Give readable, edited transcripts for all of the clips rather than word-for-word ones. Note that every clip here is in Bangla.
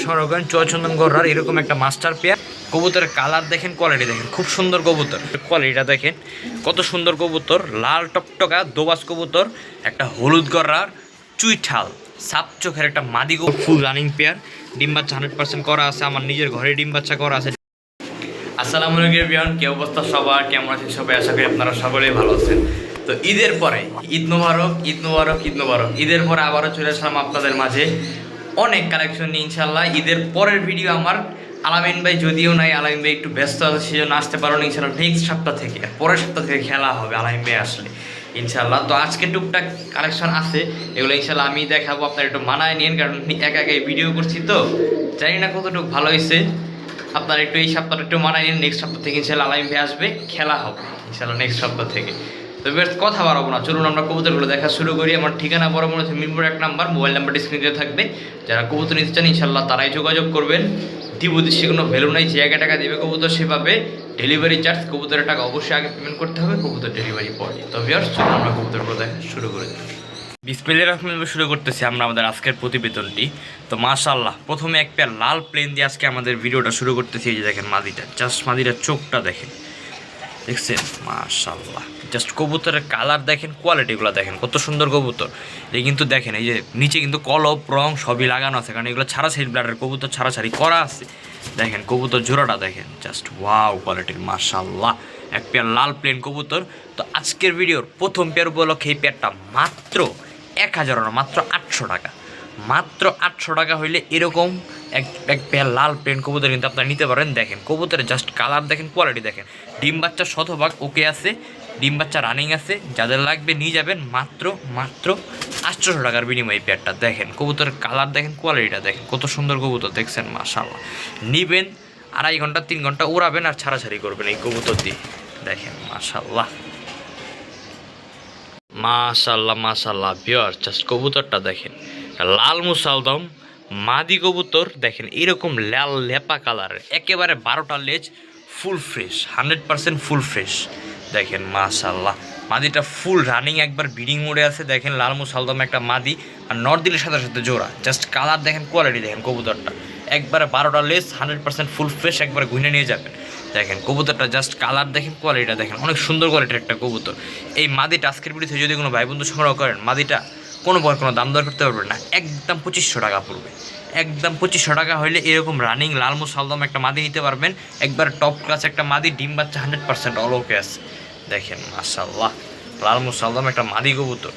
সংগ্রহ করেন চুয়াচন্দন গড়ার এরকম একটা মাস্টার পেয়ার কবুতরের কালার দেখেন, কোয়ালিটি দেখেন, খুব সুন্দর কবুতর। কোয়ালিটিটা দেখেন কত সুন্দর কবুতর, লাল টকটকা দোবাস কবুতর, একটা হলুদ গড়ার চুইঠাল সাপ চোখের একটা মাদি ফুল রানিং পেয়ার। ডিম বাচ্চা 100% করা আছে, আমার নিজের ঘরে ডিম বাচ্চা করা আছে। আসসালামু আলাইকুম এভরিওয়ান, কি অবস্থা সবার, কেমন আছেন সবাই? আশা করি আপনারা সকলেই ভালো আছেন। তো ঈদের পরে ঈদ মোবারক, ঈদ মোবারক, ঈদ মোবারক। ঈদের পরে আবারও চলে আসলাম আপনাদের মাঝে অনেক কালেকশন নিয়ে ইনশাল্লাহ। ঈদের পরের ভিডিও আমার আলামিন ভাই যদিও নাই, আলামিন ভাই একটু ব্যস্ত আছে, সেজন্য আসতে পারো না ইনশাল্লাহ। নেক্সট সপ্তাহ থেকে, পরের সপ্তাহ থেকে খেলা হবে আলামিন ভাই আসলে ইনশাল্লাহ। তো আজকে টুকটাক কালেকশন আছে, এগুলো ইনশাল্লাহ আমি দেখাবো, আপনারা একটু মানায় নিন, কারণ একা একাই ভিডিও করছি তো জানি না কতটুকু ভালো হয়েছে। আপনারা একটু এই সপ্তাহটা একটু মানায় নিন, নেক্সট সপ্তাহ থেকে ইনশাল্লাহ আলামিন ভাই আসবে, খেলা হবে ইনশাল্লাহ নেক্সট সপ্তাহ থেকে। তো বেশ কথা বাড়াবো না, চলুন আমরা কবুতরগুলো দেখা শুরু করি। আমার ঠিকানা বরাবর হচ্ছে মিরপুর 1 নাম্বার, মোবাইল নাম্বারটি স্ক্রিনে থাকবে। যারা কবুতর নিতে চান ইনশাল্লাহ তারাই যোগাযোগ করবেন। দ্বিবুদ্দেশ্যে কোনো ভ্যালু নাই, যে আগে টাকা দেবে কবুতর সেভাবে ডেলিভারি চার্জ, কবুতরের টাকা অবশ্যই আগে পেমেন্ট করতে হবে, কবুতর ডেলিভারি পরে। তো ভিউয়ার্স চলুন আমরা কবুতরগুলো দেখা শুরু করে দিই। বিসমিল্লাহির রহমানির শুরু করতেছি আমরা আমাদের আজকের প্রতিবেদনটি। তো মাশাআল্লাহ, প্রথমে এক পেয়ার লাল প্লেন দিয়ে আজকে আমাদের ভিডিওটা শুরু করতেছি। এই যে দেখেন মাদিটা, জাস্ট মাদিটার চোখটা দেখেন, দেখছেন মাশাআল্লাহ। জাস্ট কবুতরের কালার দেখেন, কোয়ালিটিগুলো দেখেন, কত সুন্দর কবুতর। এই কিন্তু দেখেন এই যে নিচে কিন্তু কলপ রং সবই লাগানো আছে, কারণ এগুলো ছাড়া সাইড ব্লাডের কবুতর ছাড়াছাড়ি করা আছে। দেখেন কবুতর জোড়াটা দেখেন, জাস্ট ওয়াও কোয়ালিটির মাশাআল্লাহ। এক পেয়ার লাল প্লেন কবুতর। তো আজকের ভিডিওর প্রথম পেয়ার উপলক্ষে এই পেয়ারটা মাত্র 1000 না, মাত্র 800 টাকা। মাত্র 800 টাকা হইলে এরকম এক পেয়ার লাল প্লেন কবুতর কিন্তু আপনারা নিতে পারেন। দেখেন কবুতরের জাস্ট কালার দেখেন, কোয়ালিটি দেখেন। ডিম বাচ্চা শতভাগ ওকে আছে, ডিম বাচ্চা রানিং আছে। যাদের লাগবে নিয়ে যাবেন মাত্র 800 টাকার বিনিময়ে এই পেয়ারটা। দেখেন কবুতরের কালার দেখেন, কোয়ালিটিটা দেখেন, কত সুন্দর কবুতর দেখছেন মাশাআল্লাহ। নিবেন 2.5 ঘন্টা 3 ঘন্টা উড়াবেন আর ছাড়াছাড়ি করবেন এই কবুতর দিয়ে। দেখেন মাশাআল্লাহ মাশাআল্লাহ মাশাআল্লাহ। ভিউয়ার্স জাস্ট কবুতরটা দেখেন, লাল মুসালদম মাদি কবুতর। দেখেন এরকম লাল লেপা কালারের, একেবারে 12টা লেজ, ফুল ফ্রেশ, 100% ফুল ফ্রেশ। দেখেন মাশাআল্লাহ, মাদিটা ফুল রানিং, একবার ব্রিডিং মোডে আছে। দেখেন লাল মুসালদম একটা মাদি, আর নর্দিলের সাথে সাথে জোড়া। জাস্ট কালার দেখেন, কোয়ালিটি দেখেন কবুতরটা, একবারে 12টা লেজ, 100% ফুল ফ্রেশ, একবার ঘুরে নিয়ে যাবেন। দেখেন কবুতরটা জাস্ট কালার দেখেন, কোয়ালিটিটা দেখেন, অনেক সুন্দর কোয়ালিটির একটা কবুতর। এই মাদিটা আজকের ভিডিওতে যদি কোনো ভাই বন্ধু সংগ্রহ করেন, মাদিটা কোনো দাম দর করতে পারবেন না, একদম 2500 টাকা পড়বে। একদম 2500 টাকা হইলে এরকম রানিং লাল মুসালদম একটা মাদি নিতে পারবেন, একবার টপ ক্লাস একটা মাদি, ডিম বাচ্চা 100% অল ওকে আছে। দেখেন মাশাআল্লাহ, লাল মুসালদম একটা মাদি কবুতর।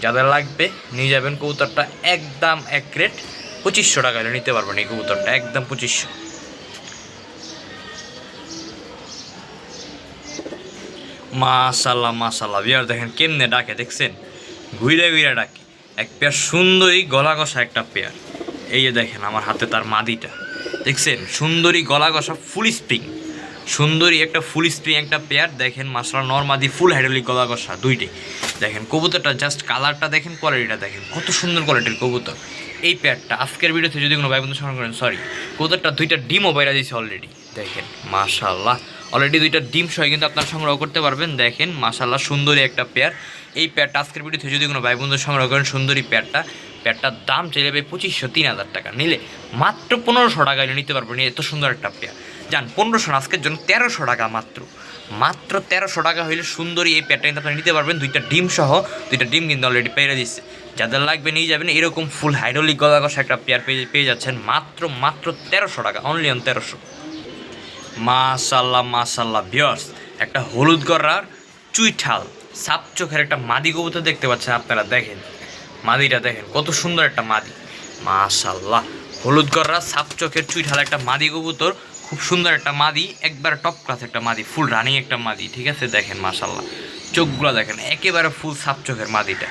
যাদের লাগবে নিয়ে যাবেন কবুতরটা, একদম এক রেট 2500 টাকা হলে নিতে পারবেন এই কবুতরটা, একদম 2500। মাশাআল্লাহ মাশাআল্লাহ। বিয়ার দেখেন কেমনে ডাকে, দেখছেন ঘুরে ঘুরে ডাকে। এক পেয়ার সুন্দরী গলা কষা একটা পেয়ার। এই যে দেখেন আমার হাতে তার মাদিটা, দেখছেন সুন্দরী গলা কষা ফুল স্প্রিং, সুন্দরী একটা ফুল স্প্রিং একটা পেয়ার। দেখেন মাশাআল্লাহ, নরমাদি ফুল হাইড্রোলিক গলা কষা দুইটাই। দেখেন কবুতরটা জাস্ট কালারটা দেখেন, কোয়ালিটিটা দেখেন, কত সুন্দর কোয়ালিটির কবুতর। এই পেয়ারটা আজকের ভিডিওতে যদি কোনো ভাই বন্ধু সংগ্রহ করেন, সরি কবুতরটা 2টা ডিমও বাইরে দিয়েছে অলরেডি। দেখেন মাশাআল্লাহ, অলরেডি 2টা ডিম সহ কিন্তু আপনারা সংগ্রহ করতে পারবেন। দেখেন মাশাআল্লাহ, সুন্দরী একটা পেয়ার। এই পেয়ারটা আজকের ভিডিওতে যদি কোনো ভাই বন্ধু সংগ্রহ করেন, সুন্দরী পেয়ারটার দাম চাইলে ভাই 2500-3000 টাকা, নিলে মাত্র 1500 টাকা নিতে পারবেন। এত সুন্দর একটা পেয়ার যান 1500, আজকের জন্য 1300 টাকা মাত্র। 1300 টাকা হইলে সুন্দরী এই পেয়ারটা কিন্তু আপনারা নিতে পারবেন, 2টা ডিম সহ। 2টা ডিম কিন্তু অলরেডি পেয়ে দিচ্ছে। যাদের লাগবে নিয়ে যাবেন, এরকম ফুল হাইড্রোলিক গলা কষা একটা পেয়ার পেয়ে যাচ্ছেন মাত্র 1300 টাকা, অনলি অন 1300। মাশাআল্লাহ মাশাআল্লাহ। ভিউয়ার্স একটা হলুদ গড়ার চুইঠাল সাপ চোখের একটা মাদি কবুতর দেখতে পাচ্ছেন আপনারা। দেখেন মাদিটা দেখেন, কত সুন্দর একটা মাদি মাশাআল্লাহ। হলুদ গড়ার সাপ চোখের চুইঠাল একটা মাদি কবুতর, খুব সুন্দর একটা মাদি, একবার টপ ক্লাস একটা মাদি, ফুল রানিং একটা মাদি। ঠিক আছে, দেখেন মাশাআল্লাহ, চোখগুলো দেখেন, একেবারে ফুল সাপ চোখের মাদিটা।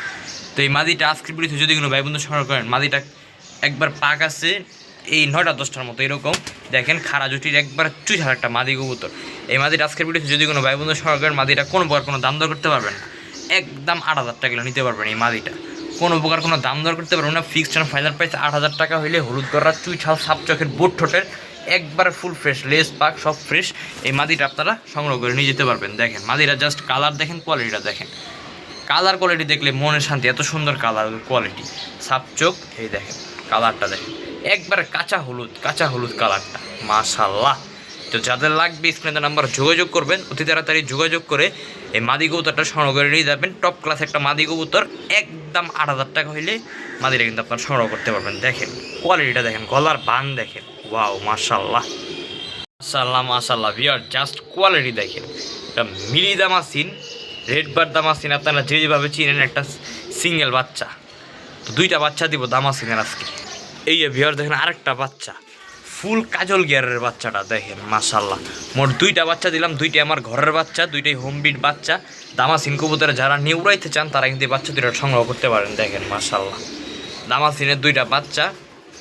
তো এই মাদিটা আজকের ভিডিওতে যদি কোনো ভাই বন্ধু সংগ্রহ করেন, মাদিটা একবার পাক আছে এই 9টা-10টার মতো এরকম। দেখেন খাড়া জুটির একবার চুইঠাল একটা মাদি কবুতর। এই মাদিটা আজকের ভিডিওতে যদি কোনো ভাই বন্ধু সংগ্রহ করেন, মাদিটা কোনো প্রকার কোনো দাম দর করতে পারবেন না, একদম 8000 টাকা নিতে পারবেন এই মাদিটা। কোনো প্রকার কোনো দাম দর করতে পারবেন না, ফিক্সড অ্যান্ড ফাইনাল প্রাইস 8000 টাকা হইলে হলুদ গড়ার চুইঠাল সাপ চোখের বোট ঠোঁটের একবার ফুল ফ্রেশ, লেস পাক সব ফ্রেশ। এই মাদিটা আপনারা সংগ্রহ করে নিয়ে যেতে পারবেন। দেখেন মাদিটা জাস্ট কালার দেখেন, কোয়ালিটিটা দেখেন, কালার কোয়ালিটি দেখলে মনের শান্তি, এত সুন্দর কালার কোয়ালিটি, সাপ চোখ। এই দেখেন কালারটা দেখেন, একবার কাঁচা হলুদ কালারটা, মাশাল্লাহ। তো যাদের লাগবে স্ক্রিনে নাম্বার যোগাযোগ করবেন, অতি তাড়াতাড়ি যোগাযোগ করে এই মাদি কবুতরটা সংগ্রহ করে নিয়ে যাবেন। টপ ক্লাস একটা মাদি কবুতর, একদম 8,000 টাকা হইলে মাদিটা কিন্তু আপনার সংগ্রহ করতে পারবেন। দেখেন কোয়ালিটিটা দেখেন, গলার বান দেখেন, ওয়াও মাশাল্লাহ মাশাল্লাহ মাশাল্লাহ ভিউয়ার, জাস্ট কোয়ালিটি দেখেন। এটা মিলি দামাসিন, রেড বার দামাসিন, আপনারা যেভাবে চিনেন একটা সিঙ্গেল বাচ্চা। তো 2টা বাচ্চা দিব দামাসিনের আজকে। এই যে ভিউয়ার দেখেন আরেকটা বাচ্চা, ফুল কাজল গিয়ারের বাচ্চাটা দেখেন মাশাল্লাহ। মোট 2টা বাচ্চা দিলাম, 2টাই আমার ঘরের বাচ্চা, 2টাই হোমবিট বাচ্চা। দামাসিন কবুতরে যারা নিউরাইতে চান তারা কিন্তু এই বাচ্চা 2টা সংগ্রহ করতে পারেন। দেখেন মাশাল্লাহ দামাসিনের 2টা বাচ্চা।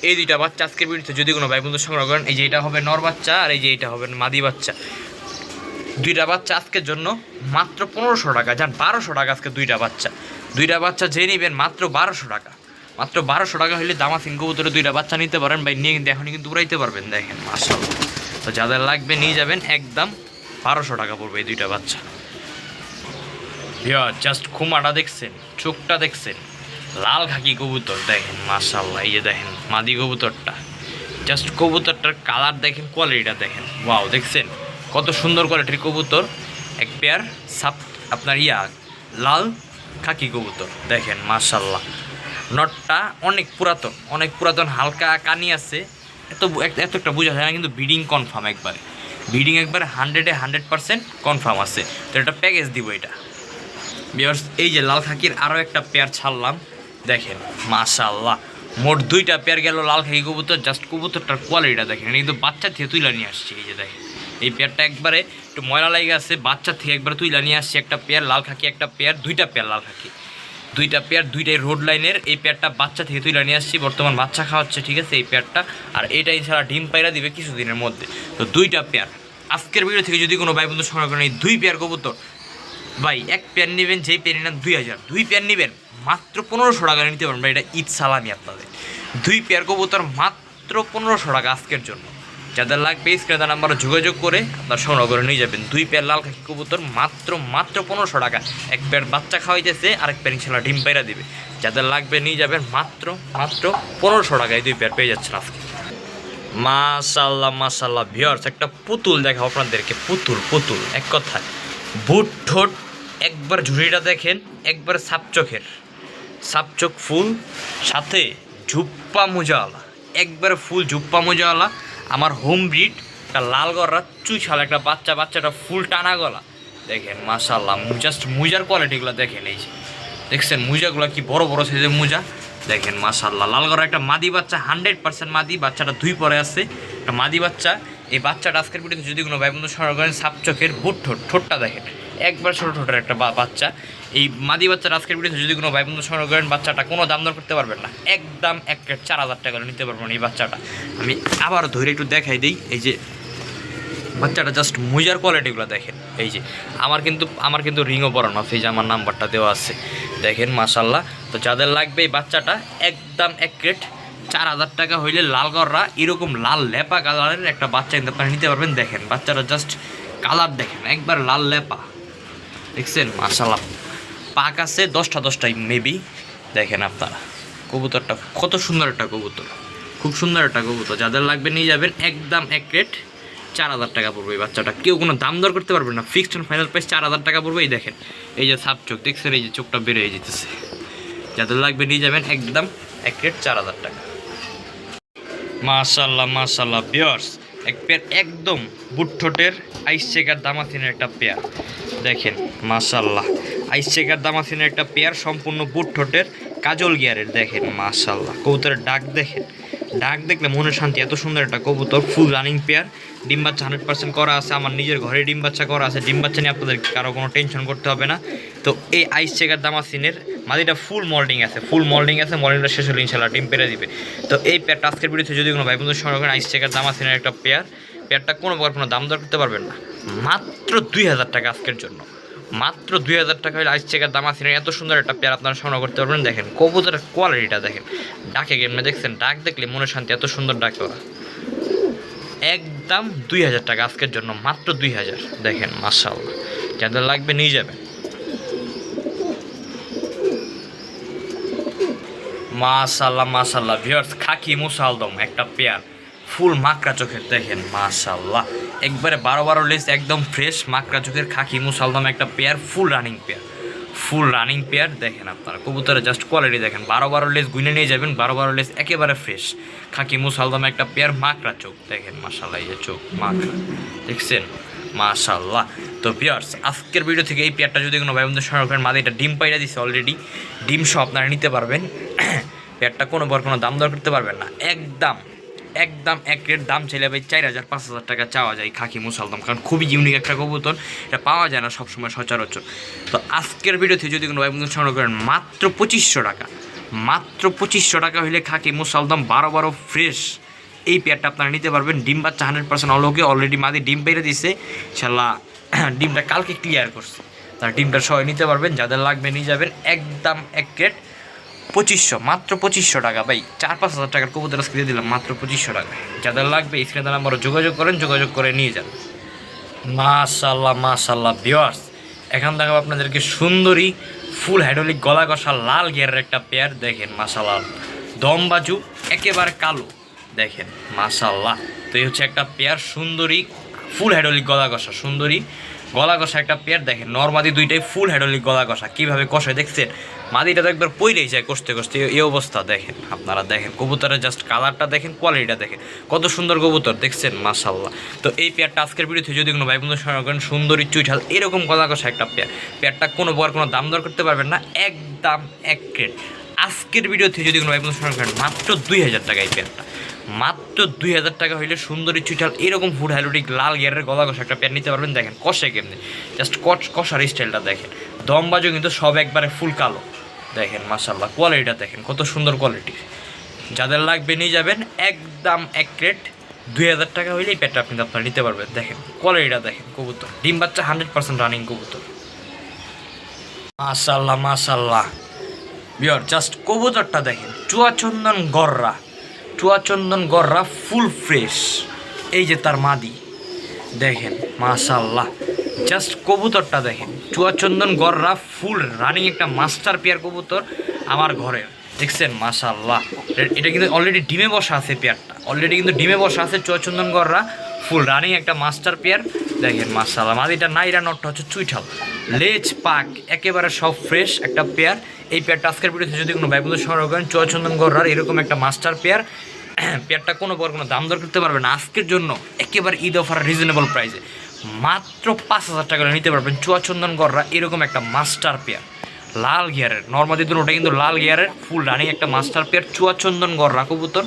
এই 2টা বাচ্চা আজকের ভিডিওতে যদি কোনো ভাই বন্ধু সংগ্রহ করেন, এই যে এটা হবে নর বাচ্চা আর এই যে এটা হবে মাদি বাচ্চা। 2টা বাচ্চা আজকের জন্য মাত্র 1500 টাকা, যান 1200 টাকা আজকে 2টা বাচ্চা। 2টা বাচ্চা যে নেবেন মাত্র 1200 টাকা, মাত্র 1200 টাকা হলে দামাসিন কবুতরে 2টা বাচ্চা নিতে পারেন ভাই, নিয়ে কিন্তু এখনই কিন্তু উড়াইতে পারবেন। দেখেন মাশাআল্লাহ। তো যাদের লাগবে নিয়ে যাবেন, একদম 1200 টাকা পড়বে এই 2টা বাচ্চা। জাস্ট খুমাটা দেখছেন, চোখটা দেখছেন, লাল খাকি কবুতর দেখেন মাশাআল্লাহ। এই যে দেখেন মাদি কবুতরটা, জাস্ট কবুতরটার কালার দেখেন, কোয়ালিটিটা দেখেন, ওয়াও দেখছেন কত সুন্দর কোয়ালিটির কবুতর। এক পেয়ার সাপ আপনার লাল খাকি কবুতর দেখেন মাশাআল্লাহ। নটটা অনেক পুরাতন, হালকা কানি আছে, এত একটা বোঝা যায় না, কিন্তু ব্রিডিং কনফার্ম, ব্রিডিং একবারে 100% কনফার্ম আছে। তো এটা প্যাকেজ দিব এটা ভিউয়ার্স। এই যে লাল খাকির আরও একটা পেয়ার ছাড়লাম, দেখেন মাশাআল্লাহ। মোট 2টা পেয়ার গেল লাল খাকি কবুতর। জাস্ট কবুতরটার কোয়ালিটিটা দেখেন, এটা কিন্তু বাচ্চা থেকে তুইলা নিয়ে আসছি। এই যে দেখেন এই পেয়ারটা একবারে একটু ময়লা লাগে আছে, বাচ্চা থেকে একবারে তুইলা নিয়ে আসছি। একটা পেয়ার লাল খাকি, একটা পেয়ার, 2টা পেয়ার লাল খাকি, 2টা পেয়ার, 2টাই রোড লাইনের। এই পেয়ারটা বাচ্চা থেকে তুইলা নিয়ে আসছি, বর্তমান বাচ্চা খাওয়াচ্ছে, ঠিক আছে এই পেয়ারটা। আর এটা ইনশাআল্লাহ ডিম পায়রা দিবে কিছুদিনের মধ্যে। তো 2টা পেয়ার আজকের ভিডিও থেকে যদি কোনো ভাই বন্ধু সংগ্রহ করেন, এই 2 পেয়ার কবুতর ভাই, 1 পেয়ার নেবেন, যেই পেয়ার নেন 2000, 2 পেয়ার নেবেন মাত্র 1500 টাকা নিতে পারবেন ভাই। এটা ঈদ সালামি আপনাদের। 2 পেয়ার কবুতর মাত্র 1500 টাকা আজকের জন্য। যাদের লাগবে স্ক্রিনে নাম্বারে যোগাযোগ করে আপনার সংগ্রহ করে নিয়ে যাবেন। 2 পেয়ার লাল খাকি কবুতর মাত্র 1500 টাকা। 1 পেয়ার বাচ্চা খাওয়াইতেছে, আরেক পেয়ার ইনশাআল্লাহ ডিম পায়রা দিবে। যাদের লাগবে নিয়ে যাবেন, মাত্র 1500 টাকায় 2 পেয়ার পেয়ে যাচ্ছেন আজকে। মাশাআল্লাহ মাশাআল্লাহ ভিউয়ার্স, একটা পুতুল দেখাও আপনাদেরকে, পুতুল এক কথায়। বুট ঠোঁট একবার, ঝুড়িটা দেখেন একবার সাপচোখ ফুল, সাথে ঝুপ্পা মোজাওয়ালা, একবার ফুল ঝুপ্পা মোজাওয়ালা। আমার হোম ব্রিড একটা লাল গররা চুইছাল একটা বাচ্চাটা ফুল টানা গলা দেখেন মাশাআল্লাহ। জাস্ট মুজার কোয়ালিটিগুলো দেখেন, এই যে দেখছেন মুজাগুলো কি বড় সাইজের মুজা দেখেন মাশাআল্লাহ। লাল গররা একটা মাদি বাচ্চা, 100% মাদি, বাচ্চাটা 2 পরে আছে, একটা মাদি বাচ্চা। এই বাচ্চাটা আজকের ভিডিওতে যদি কোনো ভাই বন্ধু সংগ্রহ করেন, সাপচোখের বুট ঠোঁটটা দেখেন একবার ছোটো ঠোঁটের একটা বাচ্চা। এই মাদি বাচ্চাটা আজকের ভিডিওতে যদি কোনো ভাই বন্ধু সংগ্রহ করেন, বাচ্চাটা কোনো দাম দর করতে পারবেন না, একদম 4000 টাকা নিতে পারবেন এই বাচ্চাটা। আমি আবার ধরে একটু দেখাই দিই, এই যে বাচ্চাটা জাস্ট মুজার কোয়ালিটিগুলো দেখেন। এই যে আমার কিন্তু রিংও পরানো আছে, এই যে আমার নাম্বারটা দেওয়া আছে দেখেন মাশাআল্লাহ। তো যাদের লাগবে এই বাচ্চাটা একদম 4000 টাকা হইলে লাল গররা এরকম লাল লেপা কালারের একটা বাচ্চা কিন্তু আপনারা নিতে পারবেন। দেখেন বাচ্চাটা জাস্ট কালার দেখেন, একবার লাল লেপা দেখছেন মাশাআল্লাহ। পাক আছে 10টাই মেবি, দেখেন আপনারা কবুতরটা কত সুন্দর একটা কবুতর, খুব সুন্দর একটা কবুতর। যাদের লাগবে নিয়ে যাবেন, একদম 4000 টাকা পড়বে এই বাচ্চাটা। কেউ কোনো দাম দর করতে পারবেন না, ফিক্সড অ্যান্ড ফাইনাল প্রাইস 4000 টাকা পড়বে। এই দেখেন এই যে সাপ চোখ দেখছেন, এই যে চোখটা বের হয়ে যেতেছে। যাদের লাগবে নিয়ে যাবেন, একদম 4000 টাকা। মাশাআল্লাহ ভিউয়ার্স, এক পেয়ার একদম বুট ঠোঁটের আইস চেকার দামাসিনের একটা পেয়ার দেখেন মাশাআল্লাহ। আইস চেকার দামাসিনের একটা পেয়ার, সম্পূর্ণ বুট ঠোঁটের কাজল গিয়ারের দেখেন মাশাআল্লাহ। কবুতরের ডাক দেখেন, ডাক দেখলে মনের শান্তি, এত সুন্দর একটা কবুতর। ফুল রানিং পেয়ার, ডিম বাচ্চা 100% করা আছে, আমার নিজের ঘরে ডিম বাচ্চা করা আছে। ডিম বাচ্চা নিয়ে আপনাদের কারো কোনো টেনশন করতে হবে না। তো এই আইস চেকার দামাসিনের মাদিটা ফুল মল্ডিং আছে, মল্ডিংটা শেষ হলে ইনশাআল্লাহ ডিম পেরে দিবে। তো এই পেয়ারটা আজকের ভিডিওতে যদি কোনো ভাই বন্ধুর সঙ্গে আইস চেকার দামাসিনের একটা পেয়ারটা কোনো দাম দর করতে পারবেন না, মাত্র 2000 টাকা আজকের জন্য। মাত্র 2000 টাকা হলে আইস চেকার দামাসিনের এত সুন্দর একটা পেয়ার আপনারা সংগ্রহ করতে পারবেন। দেখেন কবুতরের কোয়ালিটিটা দেখেন, ডাকে গেমে দেখছেন, ডাক দেখলে মনে শান্তি, এত সুন্দর ডাকে ওরা। একদম 2000 টাকা আজকের জন্য, মাত্র 2000 দেখেন মাশাআল্লাহ। যাদের লাগবে নিয়ে যাবেন। মাশাল্লাহ মাশাল্লাহ ভিউয়ার্স, খাকি মুসালদম একটা পেয়ার, ফুল মাকড়া চোখের দেখেন মাশাল্লাহ, একবারে 12 লেস একদম ফ্রেশ মাকড়া চোখের খাকি মুসালদম একটা pair, full running pair, full running pair. দেখেন আপনারা কবুতরের জাস্ট কোয়ালিটি দেখেন, 12 লেস গুনে নিয়ে যাবেন, 12 লেস একেবারে ফ্রেশ খাকি মুসালদম একটা পেয়ার, মাকড়া চোখ দেখেন মাশাল্লাহ, এই যে চোখ মাকড়া দেখছেন মাশাল্লাহ। তো ভিউয়ার্স, আজকের ভিডিও থেকে এই পেয়ারটা যদি কোনো ভাই বন্ধু সংগ্রহ করেন, মাঝে এটা ডিম পাইরা দিচ্ছে অলরেডি, ডিম সহ আপনারা নিতে পারবেন। পেয়ারটা কোনো দাম দর করতে পারবেন না, একদম একদম এক রেট দাম চাইলে ভাই 4000-5000 টাকা চাওয়া যায় খাকি মুসালদম, কারণ খুবই ইউনিক একটা কবুতর, এটা পাওয়া যায় না সবসময় সচরাচর। তো আজকের ভিডিওতে যদি কোনো ভাই বন্ধু সংগ্রহ করেন, মাত্র 2500 টাকা, মাত্র 2500 টাকা হইলে খাকি মুসালদম 12 ফ্রেশ এই পেয়ারটা আপনারা নিতে পারবেন। ডিম বাচ্চা 100% অলওকে অলরেডি মাদি ডিম পেরে দিচ্ছে, ইনশাল্লাহ ডিমটা কালকে ক্লিয়ার করছে, তার ডিমটা সবাই নিতে পারবেন, যাদের লাগবে নিয়ে যাবেন, একদম এক রেট 2500, মাত্র 2500 টাকা ভাই, 4-5 হাজার টাকার কবুতর আজকে দিয়ে দিলাম মাত্র 2500 টাকা। যাদের লাগবে স্ক্রিনে নাম্বারে যোগাযোগ করেন, যোগাযোগ করে নিয়ে যান। মাশাল্লাহ মাশাল্লাহ ভিউয়ার্স, এখন দেখাবো আপনাদেরকে সুন্দরী ফুল হাইড্রোলিক গলা কষা লাল গিয়ারের একটা পেয়ার, দেখেন মাশাল্লাহ, দম বাজু একেবারে কালো দেখেন মাশাল্লাহ। তো এই হচ্ছে একটা পেয়ার সুন্দরী ফুল হাইড্রোলিক গলা কষা, সুন্দরী গলা কষা একটা পেয়ার, দেখেন নর্মাদি দুইটাই ফুল হাইড্রোলিক গলা কষা, কীভাবে কষে দেখছেন, মাদিটা তো একবার পইরেই যায় কষতে কষতে, এই অবস্থা দেখেন আপনারা, দেখেন কবুতরের জাস্ট কালারটা দেখেন, কোয়ালিটিটা দেখেন, কত সুন্দর কবুতর দেখছেন মাশাল্লাহ। তো এই পেয়ারটা আজকের ভিডিওতে যদি কোনো ভাই বন্ধু সংগ্রহ করেন, সুন্দরী চুইঠাল এরকম গলা কষা একটা পেয়ার, পেয়ারটা কোনো দাম দর করতে পারবেন না, একদম এক রেট। আজকের ভিডিওতে যদি কোনো ভাই বন্ধু সংগ্রহ করেন, মাত্র 2000 টাকা এই পেয়ারটা, মাত্র 2000 টাকা হইলে সুন্দরী চুইঠাল এরকম ফুড হাইড্রোলিক লাল গিয়ারের গলা কষা একটা পেয়ার নিতে পারবেন। দেখেন কষে কেমনি, জাস্ট কষার স্টাইলটা দেখেন, দম বাজু কিন্তু সব একবারে ফুল কালো দেখেন মাশাল্লাহ, কোয়ালিটিটা দেখেন কত সুন্দর কোয়ালিটি। যাদের লাগবে নিয়ে যাবেন, একদম এক রেট 2000 টাকা হইলে এই পেয়ারটা আপনি আপনারা নিতে পারবেন। দেখেন কোয়ালিটিটা দেখেন, কবুতর ডিম বাচ্চা 100% রানিং কবুতর মাশাল্লাহ মাশাল্লাহ। বিয়ার জাস্ট কবুতরটা দেখেন, চুয়াচন্দন গররা ফুল ফ্রেশ, এই যে তার মাদি দেখেন মাশাল্লাহ, জাস্ট কবুতরটা দেখেন, চুয়াচন্দন গররা ফুল রানিং একটা মাস্টার পেয়ার কবুতর আমার ঘরের দেখছেন মাশাল্লাহ। এটা কিন্তু অলরেডি ডিমে বসা আছে, পেয়ারটা অলরেডি কিন্তু ডিমে বসা আছে, চুয়াচন্দন গররা ফুল রানিং একটা মাস্টার পেয়ার দেখেন মাশাল্লাহ। মাদিটা নাইরা নটটা হচ্ছে চুইঠাল, লেজ পাক একেবারে সব ফ্রেশ একটা পেয়ার। এই পেয়ারটা আজকের ভিডিওতে যদি কোনো ভাই বন্ধু সংগ্রহ করেন, চুয়াচন্দন গররার এরকম একটা মাস্টার পেয়ার, পেয়ারটা কোনো দাম দর করতে পারবে না, আজকের জন্য একেবারে ঈদ অফার রিজনেবল প্রাইসে মাত্র 5000 টাকা নিতে পারবেন। চুয়াচন্দন গররা এরকম একটা মাস্টার পেয়ার লাল গিয়ারের, নর্মাদি ওটা কিন্তু লাল গিয়ারের ফুল রানিং একটা মাস্টার পেয়ার, চুয়াচন্দন গররা কবুতর,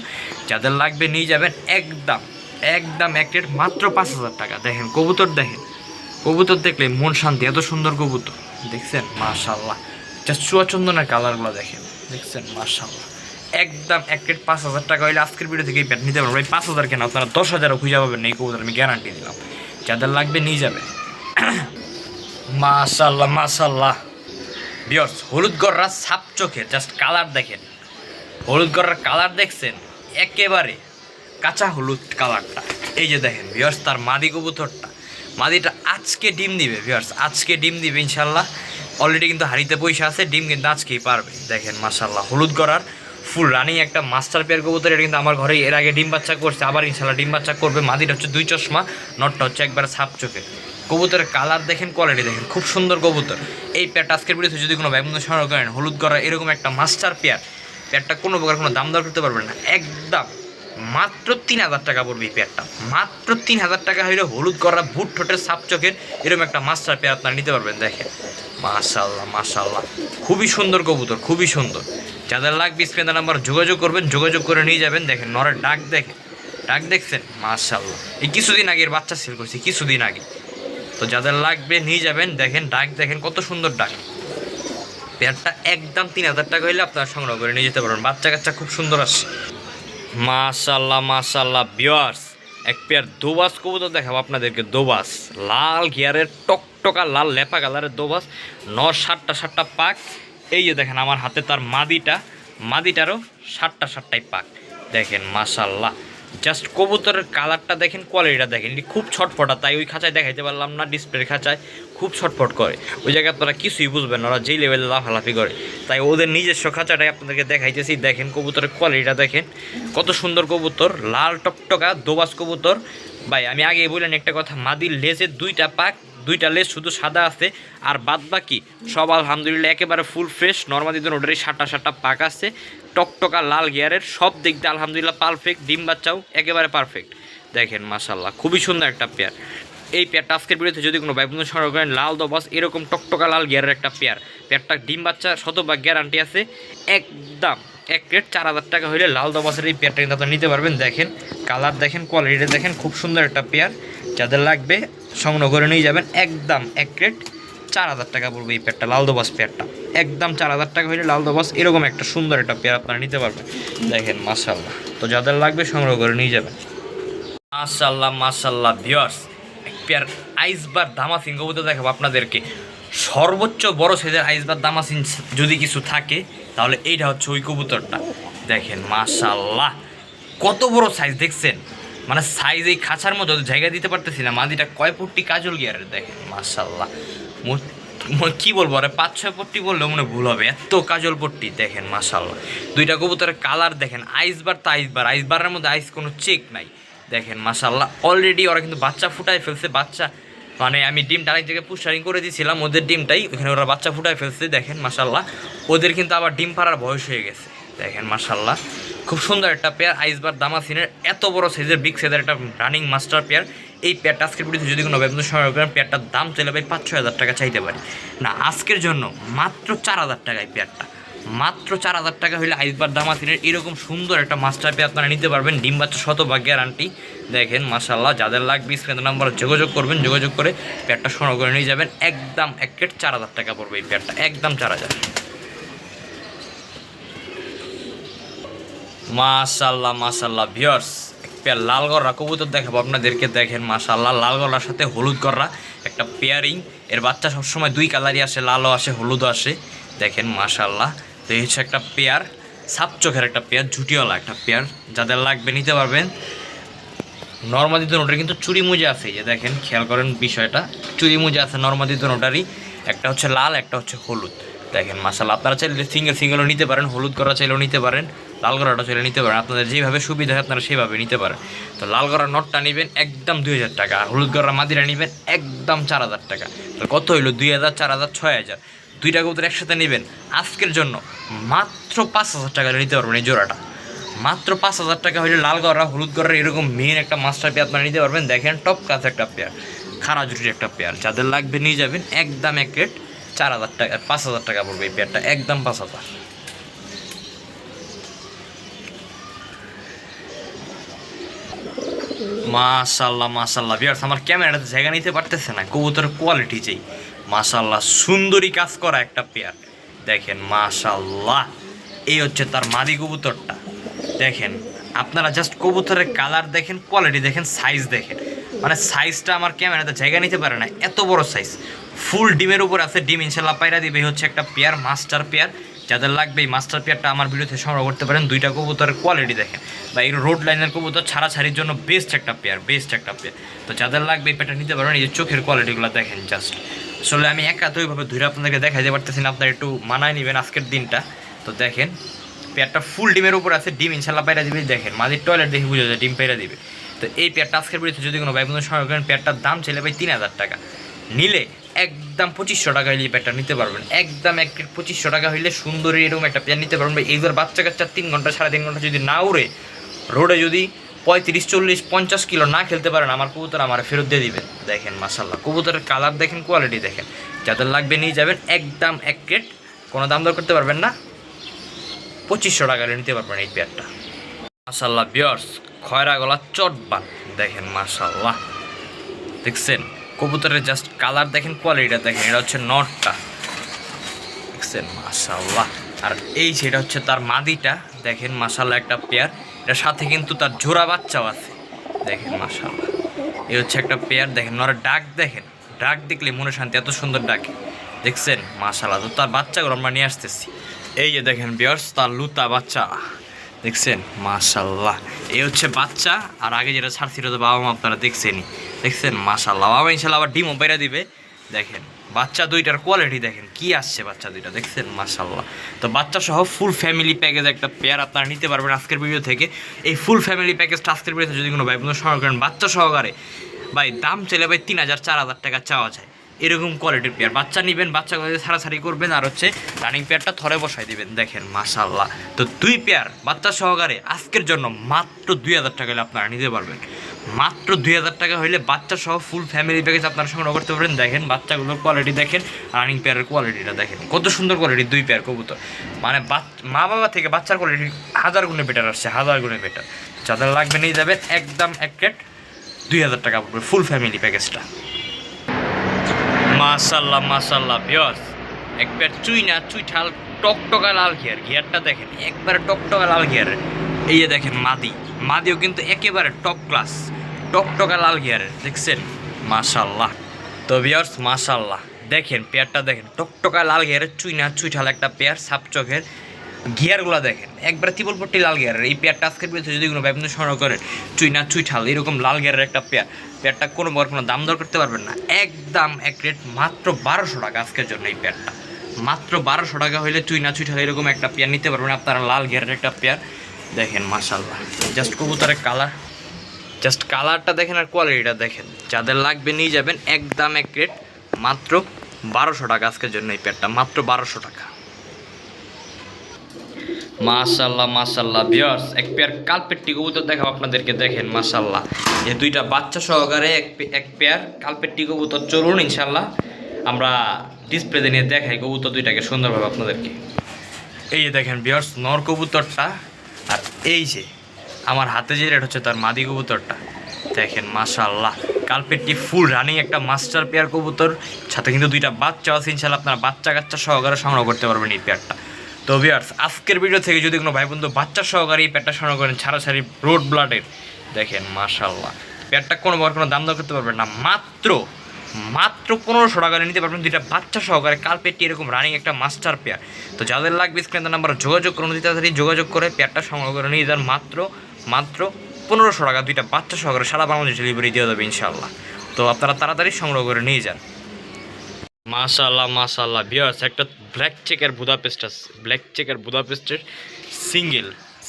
যাদের লাগবে নিয়ে যাবেন, একদম একদম এক রেট মাত্র 5000 টাকা। দেখেন কবুতর দেখেন, কবুতর দেখলে মন শান্তি, এত সুন্দর কবুতর দেখছেন মাশাল্লাহ, জাস্ট চুয়াচন্দনের কালারগুলো দেখেন দেখছেন মাশাল্লাহ, একদম এক রেট 5000 টাকা হইলে আজকের ভিডিও থেকে এই প্যাট নিতে পারবেন। 5000 কেন, আপনারা 10,000ও খুঁজে পাবেন এই কবুতর, আমি গ্যারান্টি দিলাম, যাদের লাগবে নিয়ে যাবে মাশাল্লাহ মাশাল্লাহ। ভিউয়ার্স, হলুদ গররা সাপ চোখের জাস্ট কালার দেখেন, হলুদ গররার কালার দেখছেন একেবারে কাঁচা হলুদ কালারটা, এই যে দেখেন ভিউয়ার্স তার মাদি কবুতরটা, মাদিটা আজকে ডিম দিবে ভিউয়ার্স, আজকে ডিম দিবে ইনশাল্লাহ, অলরেডি কিন্তু হাড়িতে পয়সা আছে, ডিম কিন্তু আজকেই পারবে। দেখেন মাশাল্লাহ, হলুদ গড়ার ফুল রানিং একটা মাস্টার পেয়ার কবুতর, এটা কিন্তু আমার ঘরে এর আগে ডিম বাচ্চা করছে, আবার ইনশাল্লাহ ডিম বাচ্চা করবে। মাদিটা হচ্ছে 2 চশমা, নটটা হচ্ছে একবার ছাপ চোখে, কবুতরের কালার দেখেন, কোয়ালিটি দেখেন, খুব সুন্দর কবুতর। এই পেয়ারটা আজকের ভিডিওতে যদি কোনো ভাই বন্ধু সংগ্রহ করেন, হলুদ গড়া এরকম একটা মাস্টার পেয়ার, পেয়ারটা কোনো দাম দর করতে পারবেন না, একদম মাত্র 3000 টাকা পড়বে এই পেয়ারটা, মাত্র 3000 টাকা হইলে হলুদ গড়া বুট ঠোঁটের সাপ চোখের এরকম একটা মাস্টার পেয়ার আপনারা নিতে পারবেন। দেখেন মাশাল্লাহ মাশাল্লাহ, খুবই সুন্দর কবুতর, খুবই সুন্দর। যাদের লাগবে স্ক্রিনে নাম্বার যোগাযোগ করবেন, যোগাযোগ করে নিয়ে যাবেন। দেখেন নরের ডাক দেখেন, ডাক দেখছেন মাশাল্লাহ, এই কিছুদিন আগে এর বাচ্চা সেল করছি, কিছুদিন আগে। তো যাদের লাগবে নিয়ে যাবেন, দেখেন ডাক দেখেন কত সুন্দর ডাক, পেয়ারটা একদম 3000 টাকা হইলে আপনারা সংগ্রহ করে নিয়ে যেতে পারবেন, বাচ্চা কাচ্চা খুব সুন্দর আসছে মাশাল্লাহ মাশাল্লাহ। ভিউয়ার্স, এক পেয়ার দোবাস কবুতর দেখাবো আপনাদেরকে, দোবাস লাল গিয়ারের টকটকা লাল লেপা কালারের দোবাস, 7টা পাক, এই যে দেখেন আমার হাতে তার মাদিটারও 7টাই পাক, দেখেন মাশাল্লাহ, জাস্ট কবুতরের কালারটা দেখেন, কোয়ালিটিটা দেখেন, এটি খুব ছটফটা, তাই ওই খাঁচায় দেখাইতে পারলাম না, ডিসপ্লের খাঁচায় খুব ছটফট করে, ওই জায়গায় আপনারা কিছুই বুঝবেন না, ওরা যেই লেভেলে লাফালাফি করে, তাই ওদের নিজস্ব খাঁচাটাই আপনাদেরকে দেখাইতেছি। দেখেন কবুতরের কোয়ালিটিটা দেখেন, কত সুন্দর কবুতর, লাল টকটকা দোবাস কবুতর। ভাই আমি আগে বললেন একটা কথা, মাদির লেজের দুইটা পাক, দুইটা লেজ শুধু সাদা আছে, আর বাদ বাকি সব আলহামদুলিল্লাহ একেবারে ফুল ফ্রেশ। নর্মালি তো ওটারই সাতটা সাতটা পাক আছে, টকটকা লাল গিয়ারের, সব দিক দিয়ে আলহামদুলিল্লাহ পারফেক্ট, ডিম বাচ্চাও একেবারে পারফেক্ট। দেখেন মাশাল্লাহ খুবই সুন্দর একটা পেয়ার। এই পেয়ারটা আজকের বিরুদ্ধে যদি কোনো ভাইবন্ধু সংগ্রহ করেন, লাল দবাস এরকম টকটকা লাল গিয়ারের একটা পেয়ারটা ডিম বাচ্চা শতভাগ গ্যারান্টি আছে, একদম এক রেট 4000 টাকা হইলে লাল দবাসের এই পেয়ারটা কিন্তু আপনারা নিতে পারবেন। দেখেন কালার দেখেন, কোয়ালিটি দেখেন, খুব সুন্দর একটা পেয়ার, যাদের লাগবে সংগ্রহ করে নিয়ে যাবেন। একদম এক রেট 4000 টাকা পড়বে এই পেয়ারটা, লাল দবাস পেয়ারটা একদম 4000 টাকা হইলে লাল দবাস এরকম একটা সুন্দর একটা পেয়ার আপনারা নিতে পারবেন। দেখেন মাশাল্লাহ, তো যাদের লাগবে সংগ্রহ করে নিয়ে যাবেন। মাশাল্লাহ মাশাল্লাহ ভিউয়ার্স, এক পেয়ার আইসবার দামাসিন কবুতর দেখাবো আপনাদেরকে। সর্বোচ্চ বড় সাইজের আইসবার দামাসিন যদি কিছু থাকে তাহলে এইটা হচ্ছে ওই কবুতরটা। দেখেন মাশাল্লাহ কত বড় সাইজ দেখছেন, মানে সাইজ এই খাঁচার মধ্যে জায়গা দিতে পারতেছি না। মাদিটা কয় পট্টি কাজল গিয়ারের, দেখেন মাশাল্লাহ কি বলবো, আরে 5-6 পট্টি বললেও মনে ভুল হবে, এত কাজল পট্টি। দেখেন মাশাল্লাহ দুইটা কবুতরের কালার দেখেন, আইসবার তো আইসবারের মধ্যে আইস কোনো চেক নাই। দেখেন মাশাল্লাহ অলরেডি ওরা কিন্তু বাচ্চা ফুটায় ফেলছে, বাচ্চা মানে আমি ডিমটা আরেক জায়গায় পুষারিং করে দিয়েছিলাম, ওদের ডিমটাই ওখানে ওরা বাচ্চা ফুটায় ফেলছে। দেখেন মাশাল্লাহ ওদের কিন্তু আবার ডিম পাড়ার বয়স হয়ে গেছে। দেখেন মাশাল্লাহ খুব সুন্দর একটা পেয়ার, আইসবার দামাসিনের এত বড় সাইজের বিগ সাইজের একটা রানিং মাস্টার পেয়ার। এই পেয়ারটা আজকের ভিডিওতে যদি কোনো ব্যবসা সংগ্রহ করেন, পেয়ারটার দাম চাইলে ভাই 5-6 হাজার টাকা চাইতে পারি না, আজকের জন্য মাত্র 4000 টাকায় পেয়ারটা, মাত্র 4000 টাকা হলে আইসবার দামাসিনের এরকম সুন্দর একটা মাস্টার পেয়ার আপনারা নিতে পারবেন, ডিম বাচ্চা শতভাগ গ্যারান্টি। দেখেন মাশাল্লাহ যাদের লাগবে স্ক্রিনের নাম্বারে যোগাযোগ করবেন, যোগাযোগ করে পেয়ারটা সংগ্রহ করে নিয়ে যাবেন। একদম এক রেট 4000 টাকা পড়বে এই পেয়ারটা, একদম 4000। মাশাল্লাহ মাশাল্লাহ ভিউয়ার্স, এক পেয়ার লাল গররা কবুতর দেখাবো আপনাদেরকে। দেখেন মাশাল্লাহ লাল গররার সাথে হলুদ গররা একটা পেয়ারিং, এর বাচ্চা সবসময় দুই কালারই আসে, লালও আসে হলুদও আসে। দেখেন মাশাল্লাহ, তো এই হচ্ছে একটা পেয়ার, সাপ চোখের একটা পেয়ার, ঝুটিওয়ালা একটা পেয়ার, যাদের লাগবে নিতে পারবেন। নর্মাদি দুটোর কিন্তু চুরি মুজে আছে, এই যে দেখেন খেয়াল করেন বিষয়টা, চুরি মুজে আছে নর্মাদি দুটোটারই, একটা হচ্ছে লাল একটা হচ্ছে হলুদ। দেখেন মাশাল্লাহ আপনারা চাইলে সিঙ্গেলও নিতে পারেন, হলুদ গড়া চাইলেও নিতে পারেন, লাল গড়াটা চাইলে নিতে পারেন, আপনাদের যেভাবে সুবিধা হয় আপনারা সেভাবে নিতে পারেন। তো লাল গড়ার নটটা নেবেন একদম 2000 টাকা, হলুদ গড়ার মাদিরা নেবেন একদম 4000 টাকা। তো কত হইলো 2000, 4000, 6000, দুইটা কবুতর একসাথে নেবেন আজকের জন্য মাত্র 5000 টাকা নিতে পারবেন এই জোড়াটা, মাত্র 5000 টাকা হইলে লাল গড়া হলুদ গড়ার এরকম মেন একটা মাস্টার পেয়ার আপনারা নিতে পারবেন। দেখেন টপ ক্লাস একটা পেয়ার, খাড়া জুটির একটা পেয়ার, যাদের লাগবে নিয়ে যাবেন। একদম এক রেট 4000 টাকা, 5000 টাকা পড়বে এই পেয়ারটা, একদম 5000। মাশাল্লাহ মাশাল্লাহ ভিউয়ার্স, আমার ক্যামেরাতে জায়গা নিতে পারতেছে না, কবুতরের কোয়ালিটি যেই মাশাল্লাহ সুন্দরী কাজ করা একটা পেয়ার। দেখেন মাশাল্লাহ এই হচ্ছে তার মাদি কবুতরটা। দেখেন আপনারা জাস্ট কবুতরের কালার দেখেন, কোয়ালিটি দেখেন, সাইজ দেখেন, মানে সাইজটা আমার ক্যামেরাতে জায়গা নিতে পারে না, এত বড় সাইজ, ফুল ডিমের উপর আছে, ডিম ইনশাল্লাহ পায়রা দিবে। হচ্ছে একটা পেয়ার মাস্টার পেয়ার, যাদের লাগবে এই মাস্টার পেয়ারটা আমার ভিডিওতে সংগ্রহ করতে পারেন। দুইটা কবুতরের কোয়ালিটি দেখেন, বা এই রোড লাইনের কবুতর ছাড়াছাড়ির জন্য বেস্ট একটা পেয়ার, বেস্ট একটা পেয়ার। তো যাদের লাগবে এই পেয়ারটা নিতে পারবেন। এই যে চোখের কোয়ালিটিগুলো দেখেন জাস্ট, আসলে আমি একাতইভাবে ধরে আপনাদেরকে দেখাইতে পারতেছি না, আপনারা একটু মানায় নেবেন আজকের দিনটা। তো দেখেন পেয়ারটা ফুল ডিমের উপর আছে, ডিম ইনশাল্লাহ পায়রা দিবে। দেখেন মাদির টয়লেট দেখে বুঝা যায় ডিম পায়রা দিবে। তো এই পেয়ারটা আজকের ভিডিওতে যদি কোনো ভাই বন্ধু সংগ্রহ করেন, পেয়ারটার দাম চাইলে ভাই 3000 টাকা, নিলে একদম 2500 টাকা হইলে এই পেয়ারটা নিতে পারবেন। একদম 2500 টাকা হইলে সুন্দরী এরকম একটা পেয়ার নিতে পারবেন। এইবার বাচ্চা কাচ্চা 3 ঘন্টা 3.5 ঘন্টা যদি না উড়ে, রোডে যদি 35, 40, 50 কিলো না খেলতে পারেন, আমার কবুতর আমার ফেরত দিয়ে দিবেন। দেখেন মাশাল্লাহ কবুতরের কালার দেখেন, কোয়ালিটি দেখেন, যাদের লাগবে নিয়ে যাবেন। একদম এক রেট, কোনো দাম দর করতে পারবেন না, 2500 টাকা নিতে পারবেন এই পেয়ারটা। মাশাল্লাহ ভিউয়ার্স, খয়রা গলা চটবান, দেখেন মাশাল্লাহ, দেখছেন কবুতরের জাস্ট কালার দেখেন, কোয়ালিটিটা দেখেন, এটা হচ্ছে নটটা, দেখছেন মাশাল্লাহ। আর এই সেটা হচ্ছে তার মাদিটা, দেখেন মাশাল্লাহ একটা পেয়ার, এটার সাথে কিন্তু তার জোড়া বাচ্চাও আছে। দেখেন মাশাল্লাহ এই হচ্ছে একটা পেয়ার। দেখেন নরের ডাক দেখেন, ডাক দেখলে মনে শান্তি, এত সুন্দর ডাকে, দেখছেন মাশাল্লাহ। তো তার বাচ্চাগুলো আমরা নিয়ে আসতেছি, এই যে দেখেন ভিউয়ার্স তার লুতা বাচ্চা, দেখছেন মাশাল্লাহ। এই হচ্ছে বাচ্চা, আর আগে যেটা ছাড়ছিল তো বাবা মা আপনারা দেখছেনই। দেখছেন মাশাল্লাহ, বাবা ইনশাল্লাহ আবার ডিমও বেড়া দিবে। দেখেন বাচ্চা দুইটার কোয়ালিটি দেখেন কি আসছে বাচ্চা দুইটা, দেখছেন মাশাল্লাহ। তো বাচ্চা সহ ফুল ফ্যামিলি প্যাকেজ একটা পেয়ার আপনারা নিতে পারবেন আজকের ভিডিও থেকে। এই ফুল ফ্যামিলি প্যাকেজটা আজকের ভিডিওতে যদি কোনো ভাই বন্ধু সংগ্রহ করেন বাচ্চা সহকারে, ভাই দাম চাইলে ভাই 3,000-4,000 টাকা চাওয়া যায়। এরকম কোয়ালিটির পেয়ার বাচ্চা নেবেন, বাচ্চাগুলো ছাড়াছাড়ি করবেন, আর হচ্ছে রানিং পেয়ারটা থরে বসাই দিবেন। দেখেন মাশাল্লাহ। তো 2 পেয়ার বাচ্চা সহকারে আজকের জন্য মাত্র 2,000 টাকা হলে আপনারা নিতে পারবেন। মাত্র 2,000 টাকা হলে বাচ্চা সহ ফুল ফ্যামিলি প্যাকেজ আপনারা সংগ্রহ করতে পারেন। দেখেন বাচ্চাগুলোর কোয়ালিটি দেখেন, রানিং পেয়ারের কোয়ালিটিটা দেখেন কত সুন্দর কোয়ালিটি। 2 পেয়ার কবুতর মানে মা বাবা থেকে বাচ্চার কোয়ালিটি 1000 গুণে বেটার আসছে, 1000 গুণে বেটার। যাদের লাগবে নিয়ে যাবেন, একদম এক রেট 2,000 টাকা পড়বে ফুল ফ্যামিলি প্যাকেজটা। মাশাল্লাহ মাশাল্লাহ ভিউয়ার্স, একবার চুইঠাল টকটকা লাল ঘিয়ারটা দেখেন, একবারে টকটকা লাল ঘিয়ারের। এই যে দেখেন মাদিও কিন্তু একেবারে টপ ক্লাস টকটকা লাল ঘিয়ারের, দেখছেন মাশাল্লাহ। তো ভিউয়ার্স মাশাল্লাহ দেখেন পেয়ারটা দেখেন, টকটকা লাল ঘিয়ারের চুইঠাল একটা পেয়ার, সাপ চোখের গিয়ারগুলো দেখেন একবারে ত্রিপলপট্টি লাল গিয়ারের। এই পেয়ারটা আজকের বিরুদ্ধে যদি কোনো ব্যবধান সংগ্রহ করেন চুইঠাল এরকম লাল গিয়ারের একটা পেয়ারটা কোনো দাম দর করতে পারবেন না, একদম এক রেট মাত্র 1200 টাকা আজকের জন্য। এই পেয়ারটা মাত্র 1200 টাকা হইলে চুইঠাল এরকম একটা পেয়ার নিতে পারবেন আপনারা, লাল গিয়ারের একটা পেয়ার। দেখেন মাশাল্লাহ, জাস্ট কবুতরের কালারটা দেখেন আর কোয়ালিটিটা দেখেন। যাদের লাগবে নিয়ে যাবেন, একদম এক রেট মাত্র 1200 টাকা আজকের জন্য। এই পেয়ারটা মাত্র 1200 টাকা। মাশাল্লাহ মাশাল্লাহ ভিউয়ার্স, এক পেয়ার কালপেট্টি কবুতর দেখাবো আপনাদেরকে। দেখেন মাশাল্লাহ, এই 2টা বাচ্চা সহকারে এক পেয়ার কালপেট্টি কবুতর। চলুন ইনশাল্লাহ আমরা ডিসপ্লেতে নিয়ে দেখাই কবুতর 2টাকে সুন্দরভাবে আপনাদেরকে। এই যে দেখেন ভিউয়ার্স নর কবুতরটা, আর এই যে আমার হাতে যে রেট হচ্ছে তার মাদি কবুতরটা। দেখেন মাশাল্লাহ, কালপেট্টি ফুল রানিং একটা মাস্টার পেয়ার কবুতর, সাথে কিন্তু 2টা বাচ্চা আছে। ইনশাল্লাহ আপনারা বাচ্চা কাচ্চা সহকারে সংগ্রহ করতে পারবেন এই পেয়ারটা। তো ভিউয়ার্স আজকের ভিডিও থেকে যদি কোনো ভাই বন্ধু বাচ্চা সহকারে এই পেয়ারটা সংগ্রহ করেন ছাড়াছাড়ি রোড ব্লাডের, দেখেন মাশাল্লাহ পেয়ারটা কোনো দাম দর করতে পারবেন না, মাত্র 1500 টাকা নিতে পারবেন 2টা বাচ্চা সহকারে কালপেট্টি এরকম রানিং একটা মাস্টার পেয়ার। তো যাদের লাগবে স্ক্রিনের নাম্বার যোগাযোগ করুন, তাড়াতাড়ি যোগাযোগ করে পেয়ারটা সংগ্রহ করে নিয়ে যান মাত্র 1500 টাকা। 2টা বাচ্চা সহকারে সারা বাংলাদেশ ডেলিভারি দিয়ে দেবে ইনশাল্লাহ। তো আপনারা তাড়াতাড়ি সংগ্রহ করে নিয়ে যান। মাশাল্লাহ মাশাল্লাহ ভিউয়ার্স, একটা ব্ল্যাক চেকের বুদাপেস্টের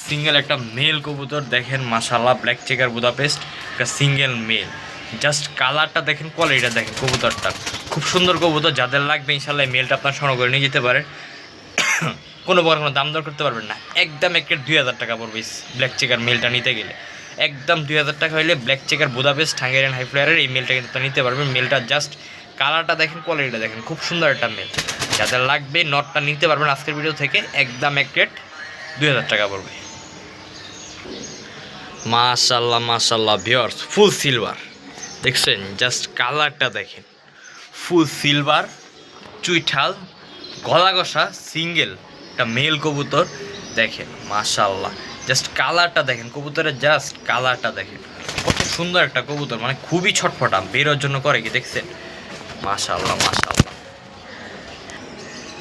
সিঙ্গেল একটা মেল কবুতর। দেখেন মাশাল্লাহ ব্ল্যাক চেকের বুদাপেস্ট একটা সিঙ্গেল মেল, জাস্ট কালারটা দেখেন, কোয়ালিটিটা দেখেন কবুতরটা খুব সুন্দর কবুতর। যাদের লাগবে ইনশাল্লাহ মেলটা আপনার সংগ্রহ করে নিয়ে যেতে পারেন, কোনো দাম দর করতে পারবেন না, একদম একটা 2,000 টাকা পড়বে ব্ল্যাক চেকার মেলটা নিতে গেলে। একদম 2,000 টাকা হলে black checker Budapest Hungarian high ফ্লায়ারের এই মেলটা কিন্তু নিতে পারবেন। মেলটা জাস্ট কালারটা দেখেন, কোয়ালিটিটা দেখেন, খুব সুন্দর একটা মেল। যাদের লাগবে নটটা নিতে পারবেন আজকের ভিডিও থেকে, একদম এক রেট 2,000 টাকা পড়বে। মাশাল্লাহ মাশাল্লাহ ভিউয়ার্স, ফুল সিলভার দেখছেন, জাস্ট কালারটা দেখেন, ফুল সিলভার চুইঠাল গলা ঘষা সিঙ্গেল একটা মেল কবুতর। দেখেন মাশাল্লাহ, জাস্ট কালারটা দেখেন কবুতরের, জাস্ট কালারটা দেখেন কত সুন্দর একটা কবুতর, মানে খুবই ছটফটা, বেরোর জন্য করে কি দেখছেন মাশাল্লাহ মাশাল্লাহ।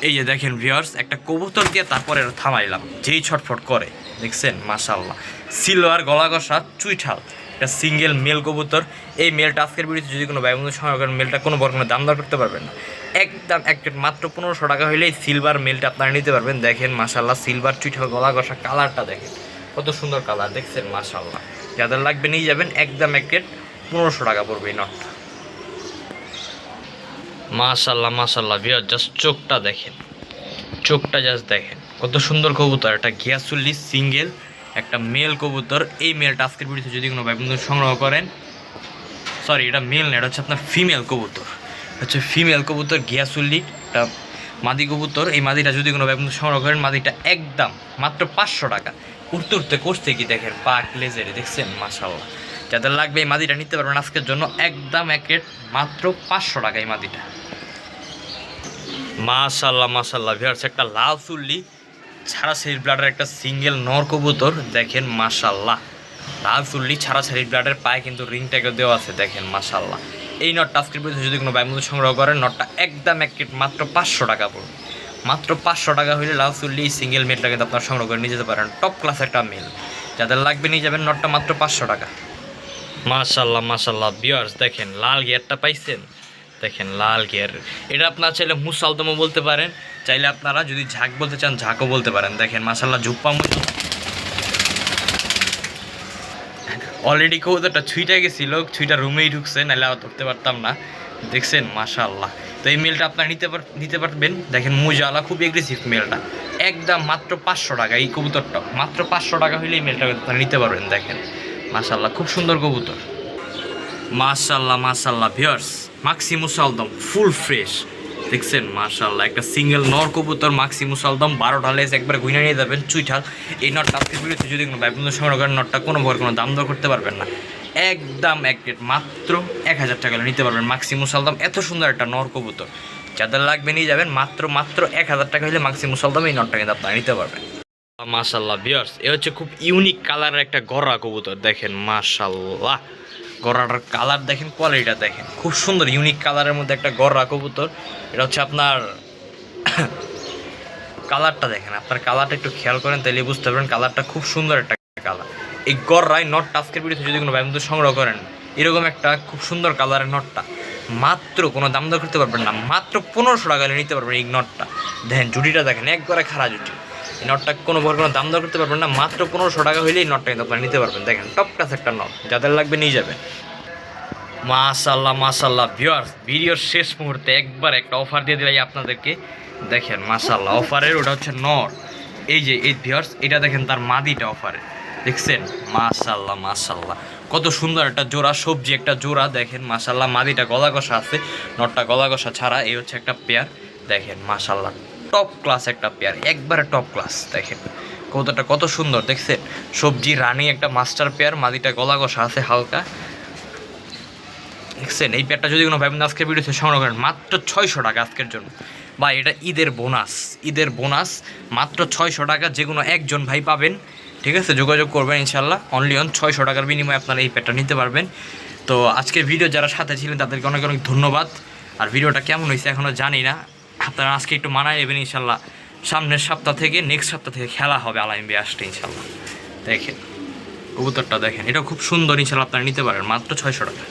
এই যে দেখেন ভিউয়ার্স, একটা কবুতর দিয়ে তারপরে থামাইলাম, যেই ছটফট করে দেখছেন মাশাল্লাহ। সিলভার গলা ঘষা চুইঠাল একটা সিঙ্গেল মেল কবুতর। এই মেলটা আজকের ভিডিওতে যদি কোনো ভাই বন্ধু সংগ্রহ করেন, মেলটা কোনো দাম দর করতে পারবেন না, একদম এক রেট মাত্র 1500 টাকা হইলেই সিলভার মেলটা আপনারা নিতে পারবেন। দেখেন মাশাল্লাহ, সিলভার চুইঠাল গলা ঘষা কালারটা দেখেন কত সুন্দর কালার, দেখছেন মাশাল্লাহ। যাদের লাগবে নিয়ে যাবেন, একদম এক রেট 1500 টাকা পড়বে এই নটটা। মাশাল্লাহ মাশাল্লাহ ভিউয়ার, জাস্ট চোখটা দেখেন, চোখটা জাস্ট দেখেন কত সুন্দর কবুতর, একটা ঘিয়াচুল্লি সিঙ্গেল একটা মেল কবুতর। এই মেলটা আজকের ভিডিওতে যদি কোনো ভাই বন্ধু সংগ্রহ করেন, সরি এটা মেল না, এটা হচ্ছে আপনার ফিমেল কবুতর, হচ্ছে ফিমেল কবুতর ঘিয়াচুল্লি একটা মাদি কবুতর। এই মাদিটা যদি কোনো ভাই বন্ধু সংগ্রহ করেন, মাদিটা একদম মাত্র 500 টাকা। উঠতে করছে কি দেখেন, পাক লেজেরে দেখছেন মাশাল্লাহ। যাদের লাগবে এই মাদিটা নিতে পারবেন আজকের জন্য, একদম এক রেট মাত্র 500 টাকা এই মাদিটা। মাশাল্লাহ মাশাল্লাহ ভিউয়ার্স, একটা লাল চুল্লি ছাড়াছাড়ি ব্লাডের একটা সিঙ্গেল নর কবুতর। দেখেন মাশাল্লাহ, লাল চুল্লি ছাড়াছাড়ি ব্লাডের পায়ে কিন্তু রিং ট্যাগও দেওয়া আছে। দেখেন মাশাল্লাহ, এই নটটা আজকের ভিডিওতে যদি কোনো ভাই বন্ধু সংগ্রহ করেন, নটটা একদম এক রেট মাত্র 500 টাকা পড়বে। মাত্র 500 টাকা হইলে লাভসুল্লি সিঙ্গেল মেলটা কিন্তু আপনার সংগ্রহ করে নিয়ে যেতে পারেন। টপ ক্লাস একটা মেল, যাদের লাগবে নিয়ে যাবেন। নটটা মাত্র 500 টাকা। মাশাল্লাহ মাশাল্লাহ ভিউয়ার্স, দেখেন লাল গিয়ারটা পাইছেন, দেখেন লাল গিয়ার। এটা আপনার চাইলে মুসালদমও বলতে পারেন, চাইলে আপনারা যদি ঝাঁক বলতে চান ঝাঁকও বলতে পারেন। দেখেন মাশাল্লাহ ঝুপ্পা অলরেডি কবুতরটা ছুঁইটা গেছিল, ছুঁইটা রুমেই ঢুকছে, নাহলে আর ধরতে পারতাম না। দেখছেন মাশাআল্লাহ। তো এই মেলটা আপনারা নিতে পারবেন। দেখেন মুজালা খুব এগ্রেসিভ মেলটা, একদম মাত্র 500 টাকা। এই কবুতরটা মাত্র 500 টাকা হইলে এই মেলটা আপনারা নিতে পারবেন। দেখেন মাশাআল্লাহ খুব সুন্দর কবুতর। মাশাআল্লাহ মাশাআল্লাহ ভিউয়ার্স, মাক্সি মুসালদম ফুল ফ্রেশ। দেখছেন মাশাআল্লাহ একটা সিঙ্গেল নর কবুতর মাক্সি মুসালদম, 12টা লেজ একবার গুইনা নিয়ে যাবেন চুইঠাল। এই নটটা আজকে ভিডিওতে যদি কোনো ভাই বন্ধু সংগ্রহ করেন, নটটা কোনো ভর কোনো দাম দর করতে পারবেন না, একদম এক রেট মাত্র 1000 টাকা নিতে পারবেন। মাক্সি মুসালদম এত সুন্দর একটা নর কবুতর, যাদের লাগবে নিয়ে যাবেন। মাত্র 1000 টাকা হলে মাক্সি মুসালদম এই নটটা কিন্তু আপনারা নিতে পারবেন। মাশাআল্লাহ ভিউয়ার্স, এ হচ্ছে খুব ইউনিক কালারের একটা গররা কবুতর। দেখেন মাশাআল্লাহ গররাটার কালার দেখেন, কোয়ালিটিটা দেখেন, খুব সুন্দর ইউনিক কালারের মধ্যে একটা গররা কবুতর। এটা হচ্ছে আপনার কালারটা দেখেন, আপনার কালারটা একটু খেয়াল করেন তাহলে বুঝতে পারবেন কালারটা খুব সুন্দর একটা কালার। এই গররাই নট টাস্কের ভিডিওতে যদি কোনো ব্যায়াম সংগ্রহ করেন, এরকম একটা খুব সুন্দর কালারের নটটা মাত্র কোনো দাম দর করতে পারবেন না, মাত্র 1500 টাকা নিতে পারবেন। এই নটটা দেখেন, জুটিটা দেখেন একবারে খাড়া জুটি। এই নটটা কোনো দাম দর করতে পারবেন না, মাত্র 1500 টাকা হইলে এই নটটা কিন্তু আপনারা নিতে পারবেন। দেখেন টপ ক্লাস একটা নট, যাদের লাগবে নিয়ে যাবেন। মাশাআল্লাহ মাশাআল্লাহ ভিউয়ার্স, ভিডিওর শেষ মুহূর্তে একবার একটা অফার দিয়ে দিলাই আপনাদেরকে। দেখেন মাশাআল্লাহ অফারের ওটা হচ্ছে নর। এই যে এই ভিউয়ার্স, এটা দেখেন তার মাদিটা অফারে, দেখছেন মাশাআল্লাহ মাশাআল্লাহ কত সুন্দর একটা জোড়া, সবজি একটা জোড়া। দেখেন মাশাআল্লাহ মাদিটা গলা কষা আছে, নটটা গলা কষা ছাড়া। এই হচ্ছে একটা পেয়ার, দেখেন মাশাআল্লাহ টপ ক্লাস একটা পেয়ার, একবারে টপ ক্লাস। দেখেন কতটা কত সুন্দর, দেখছেন সবজি রানী একটা মাস্টার পেয়ার, মাদিটা গলা কষা আছে হালকা। দেখছেন এই পেয়ারটা যদি কোনো ভাই আজকের ভিডিওতে সংগ্রহ করেন, মাত্র 600 টাকা আজকের জন্য। বা এটা ঈদের বোনাস মাত্র 600 টাকা, যে কোনো একজন ভাই পাবেন। ঠিক আছে, যোগাযোগ করবেন ইনশাল্লাহ। অনলি অন 600 টাকার বিনিময়ে আপনারা এই পেয়ারটা নিতে পারবেন। তো আজকের ভিডিও যারা সাথে ছিলেন তাদেরকে অনেক অনেক ধন্যবাদ। আর ভিডিওটা কেমন হয়েছে এখনও জানি না, আপনারা আজকে একটু মানায় নেবেন ইনশাল্লাহ। সামনের সপ্তাহ থেকে নেক্সট সপ্তাহ থেকে খেলা হবে আলাইমবে আসতে ইনশাল্লাহ। দেখেন কবুতরটা দেখেন, এটা খুব সুন্দর, ইনশাল্লাহ আপনারা নিতে পারেন মাত্র 600 টাকা।